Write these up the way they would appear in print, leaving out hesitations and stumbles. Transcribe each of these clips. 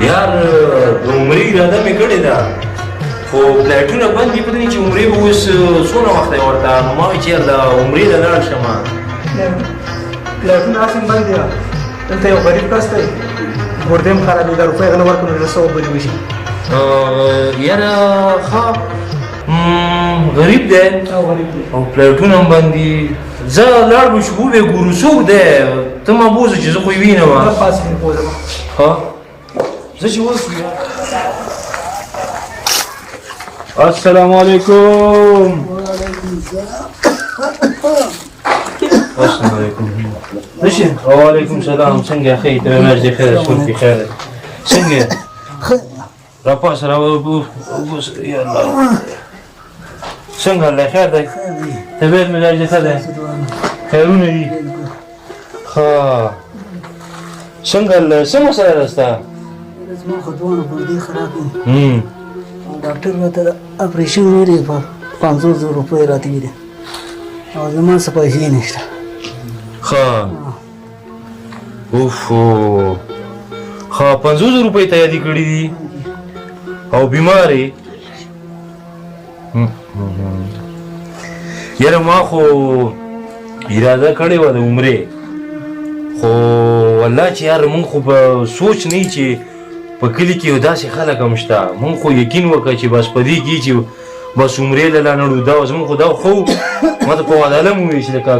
یار د عمرې اراده مې کړې ده خو فلایټونه بند دي، پته نه چې عمرې به اوس څونه وخت دی ورته. نو ما وایي چې یار د عمرې ته لاړ شم. فلایټونه هسې بند دي. دلته یو غریب کس دی، ګردې هم خرابې ده، روپۍ غله ورکړو نو 100 بلې وشي. یاره ښه غریب دی او فلایټونه هم بند دي. زه لاړ به شو وبې ګورو څوک دی. ته ما بوځه چې زه خو یې وینم. پاسې مې بوځم. ها زه چې اوس السلام علیکم. السلام علیکم. نشي وعلیکم السلام. څنګه ښه ته مې دې خیر څوک خیر څنګه راپاس را یا الله څنګه الله خیر دی. طبیعت مې درجه ښه دی. خیرونه دي. ښه څنګه څه مسله ده ستا؟ زما خو دواړه ګردې خرابې دي. ډاکټر راته اپریشن ویلې په 500,000 روپۍ راته ویلې او زما څه پیسې نشته. ښه اوف ښه 500,000 روپۍ ته یادې کړي دي او بیمار یې. یاره ما خو اراده کړې وه د عمرې، خو والله چې یار مونږ خو په سوچ نه چې په کلي کې یو داسې خلک هم شته. مونږ خو یقین وکړه چې بس په دې کې چې بس عمرې له لا نړو دا زمونږ خو دا خو ما ته په وداله مو وویل چې لکه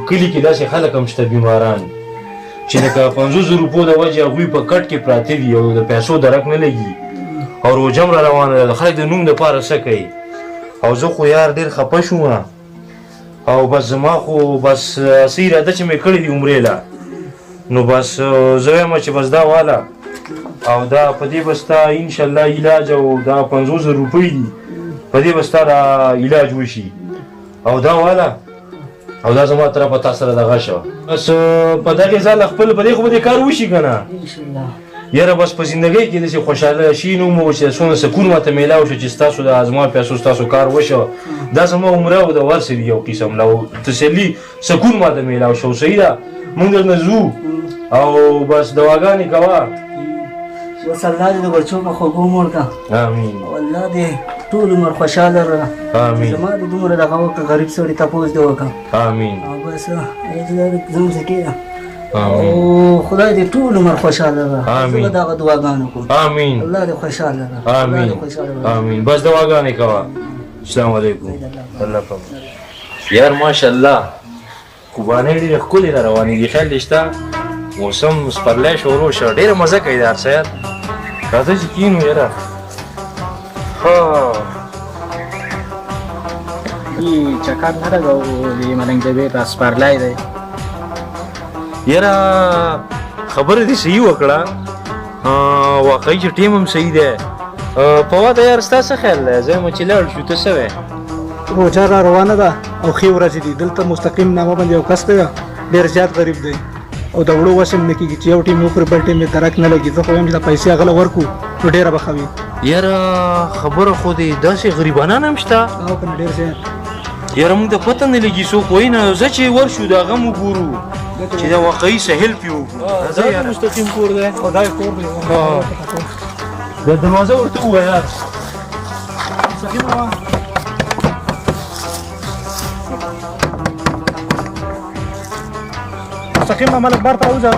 کلي کې داسې خلک هم شته بیماران چې لکه 500,000 روپو د وجې هغوی په کټ کې پراته دي او د پیسو درک نه لګي او روژه هم را روانه ده. د خلک د نوم دپاره څه کوي. او زه خو یار ډېر خفه شوم او بس زما خو بس څه اراده چې مې کړې دي عمرې له، نو بس زه وایم چې بس دا واله او دا په دې به ستا انشاءالله علاج او دا 50,000 روپۍ دي په دې به ستا دا علاج وشي او دا واله او دا زما طرفه تا سره دغه شوه. بس په دغې ځاله خپل په دې خو به دې کار وشي که نه. یاره بس په زندګۍ کې داسې خوشحاله شي نو مو چې څونه سکون ماته میلاو شو چې ستاسو د زما پیسو ستاسو کار وشو. دا زما عمره او د ورسې یو قسم لو تسلي سکون ماته میلاو شو. صحیح ده مونږ درنه ځو او بس دواګانې کوه. بس الله دې د بچو په خوږو مړ کړه. امین. او الله دې ټول عمر خوشحاله را. امین. زما د دومره دغه وکړه غریب سړي تپوس دې وکړه. امین. او بس زموږ څه کېده او خدای دې ټول عمر خوشحاله را. امین. زه دغه دعاګانې کوم. امین. الله دې خوشحاله را. امین. امین. بس دواګانې کوه. السلام علیکم. الله پاک. یار ماشاءالله خوبانې ډېرې ښکلې را روانې دي. خیال دې شته موسم سپرلی شروع شو ډېره مزه کوي د هر سیار. راځه چې کینو یاره. چکر نه ده او ملنګ جبې ته سپرلی دی. یاره خبره دې صحیح وکړه واقعي چې ټیم هم صحیح دی. په واده یار ستا څه خیال دی؟ زه یم چې لاړ شو ته څه وی؟ روژه را روانه ده او ښې ورځې دي. دلته مستقیم نامه باندې یو کس دی ډېر زیات غریب دی او د وړو وس هم نه کېږي چې یو ټیم وکړي بل ټیم یې درک نه لګي. زه خو وایم چې دا پیسې هغه له ورکړو نو ډېره به ښه وي. یاره خبره خو دې داسې غریبانان هم شته. او که نه ډېر زیات. یاره موږ ته پته نه لګي څوک وایي نه. زه چې ورشو د هغه هم وګورو چې دا واقعي سهیل پې وګورو. راځه یاره مستقیم کور دی او دا یې کور دی. د دروازه ورته ووایه یار. مستقیم روان. مستقیم ملک بار ته راوځه.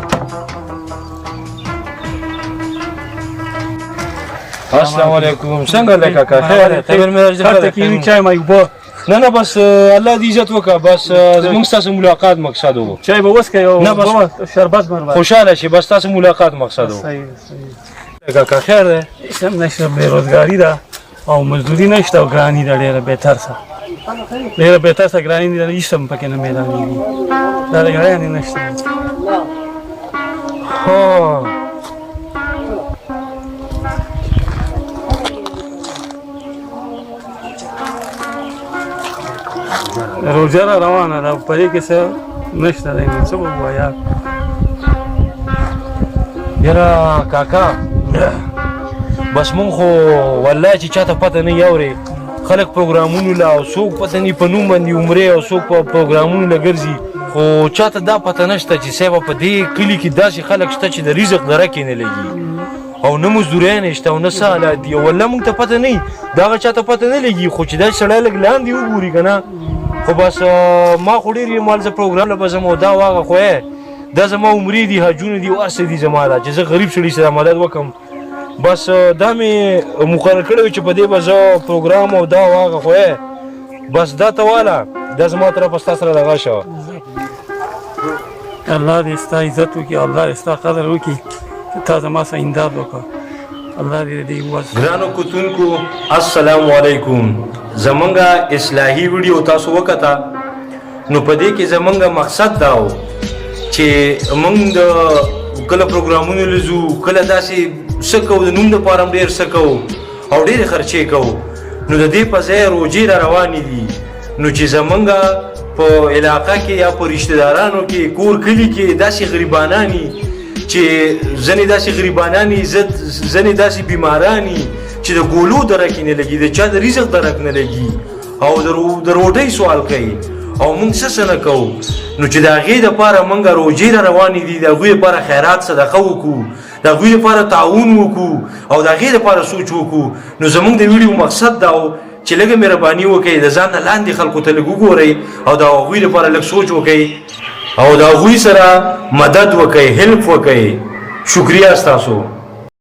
السلام علیکم. څنګه دی کاکا خیر دی؟ خبر مې درځه هر تکي چای ما اوبه. نه نه بس الله دې عزت وکړه. بس موږ ستاسو ملاقات مقصد و. چای به وڅښئ او نه بس شربت مربا. خوشحاله شي بس تاسو ملاقات مقصد و. صحیح صحیح. کاکا خیر دی؟ هیڅ هم نشته، بېروزګاري ده او مزدوري نشته او ګراني ده ډېره بهتر څه. ډېره بهتر څه ګراني ده هیڅ هم پکې نه میلاوېږي. دا د ګراني نشته. هو روژه را روانه ده په دې کې څه نشته دی نو څه به ووایه. یاره کاکا بس مونږ خو والله چې چاته پته نه یورې خلک پروګرامونو له او څوک پته نه په نوم باندې عمرې او څوک په پروګرامونو له ګرځي خو چاته دا پته نشته چې صاحب په دې کلي کې داسې خلک شته چې د رزق درکې نه لګي او نه مزدوري نشته او نه څه حالات دي والله موږ ته پته نه دغه چاته پته نه لګي خو چې دا سړی لږ لاندې وګوري که نه خو بس ما خو ډېر مال زه پروګرام له به ځم او دا واغه خو دا زما عمرې دي حجونه دي او هر څه دي زما دا چې زه غریب سړي سره مدد وکړم بس دا مې مقرر کړی و چې په دې به زه پروګرام او دا واغه خو بس دا ته واله دا زما طرفه ستا سره دغه شوه الله دې ستا عزت وکړي الله دې ستا قدر وکړي چې تا زما سره امداد وکړه الله دې دې ووځي. ګرانو کتونکو السلام علیکم. زمونږه اصلاحي ویډیو تاسو وکړه نو په دې کې زمونږه مقصد دا و چې موږ د کله پروګرامونو لزو کله داسې څه کوو د نوم دپاره هم ډېر څه کوو او ډېرې خرچې کوو نو د دې په ځای روجې را روانې دي نو چې زمونږه په علاقه کې یا په رشته دارانو کې کور کلي کې داسې غریبانانی چې ځنې داسې غریبانانی ځنې داسې بیمارانی چې د ګولو درک نه لګي د چا د رزق درک نه لګي او د روټۍ سوال کوي او موږ څه نه کوو نو چې د هغې دپاره موږ روجې را روانې دي د هغوی دپاره خیرات صدقه وکړو د هغوی دپاره تعاون وکړو او د هغې دپاره سوچ وکړو نو زموږ د ویډیو مقصد دا و چې لږه مهرباني وکړئ د ځان نه لاندې خلکو ته لږ وګورئ او د هغوی لپاره لږ سوچ وکړئ او د هغوی سره مدد وکړئ هیلپ وکړئ. شکریه ستاسو.